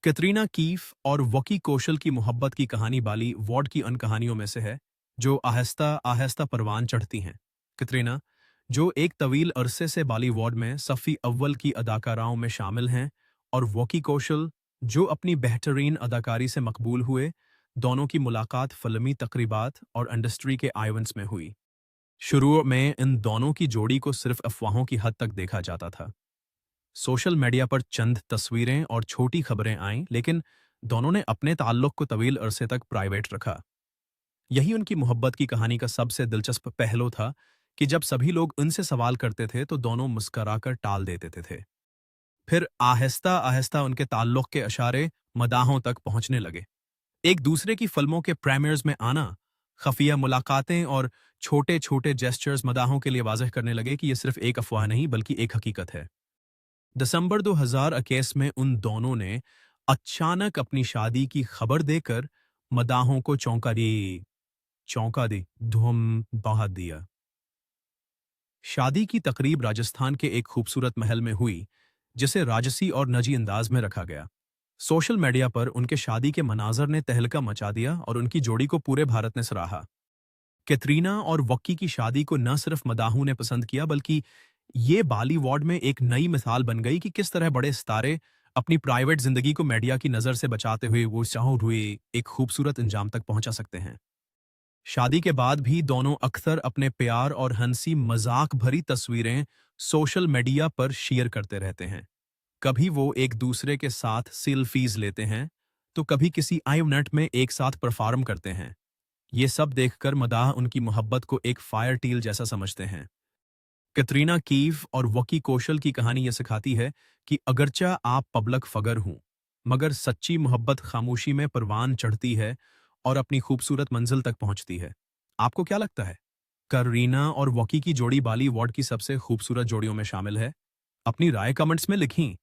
Katrina Keefe और वकी कौशल की मोहब्बत की कहानी बाली वॉर्ड की उन कहानियों में से है जो आहिस्ता आहिस्ता परवान चढ़ती हैं। कैटरीना, जो एक तवील अरसे से बॉलीवुड में सफ़ी अव्वल की अदाकाराओं में शामिल हैं, और वॉकी कौशल, जो अपनी बेहतरीन अदाकारी से मकबूल हुए, दोनों की मुलाकात फिल्मी तकरीबात और इंडस्ट्री के इवेंट्स में हुई। शुरू में इन दोनों की जोड़ी को सिर्फ अफवाहों की हद तक देखा जाता था। सोशल मीडिया पर चंद तस्वीरें और छोटी खबरें आईं, लेकिन दोनों ने अपने ताल्लुक को तवील अरसे तक प्राइवेट रखा। यही उनकी मोहब्बत की कहानी का सबसे दिलचस्प पहलू था कि जब सभी लोग उनसे सवाल करते थे तो दोनों मुस्कराकर टाल देते थे। फिर आहिस्ता आहिस्ता उनके ताल्लुक के इशारे मदाहों तक पहुंचने लगे। एक दूसरे की फिल्मों के प्रीमियर्स में आना, खफिया मुलाकातें और छोटे छोटे जेस्चर्स मदाहों के लिए वाजह करने लगे कि यह सिर्फ एक अफवाह नहीं बल्कि एक हकीकत है। दिसंबर 2021 में उन दोनों ने अचानक अपनी शादी की खबर देकर मदाहों को चौंका दी धूम बहा दिया। शादी की तकरीब राजस्थान के एक खूबसूरत महल में हुई, जिसे राजसी और नजी अंदाज में रखा गया। सोशल मीडिया पर उनके शादी के मनाजर ने तहलका मचा दिया और उनकी जोड़ी को पूरे भारत ने सराहा। कैटरीना और वक्की की शादी को न सिर्फ मदाहों ने पसंद किया, बल्कि ये बॉलीवुड में एक नई मिसाल बन गई कि किस तरह बड़े सितारे अपनी प्राइवेट जिंदगी को मीडिया की नजर से बचाते हुए वो चाहूं हुए एक खूबसूरत अंजाम तक पहुंचा सकते हैं। शादी के बाद भी दोनों अक्सर अपने प्यार और हंसी मजाक भरी तस्वीरें सोशल मीडिया पर शेयर करते रहते हैं। कभी वो एक दूसरे के साथ सेल्फीज लेते हैं, तो कभी किसी इवेंट में एक साथ परफॉर्म करते हैं। ये सब देखकर मदाह उनकी मोहब्बत को एक फायर टील जैसा समझते हैं। कैटरीना कीफ और वकी कौशल की कहानी यह सिखाती है कि अगरचा आप पब्लिक फगर हूं, मगर सच्ची मोहब्बत खामोशी में परवान चढ़ती है और अपनी खूबसूरत मंजिल तक पहुंचती है। आपको क्या लगता है? कैटरीना और वकी की जोड़ी बॉलीवुड की सबसे खूबसूरत जोड़ियों में शामिल है? अपनी राय कमेंट्स में लिखी।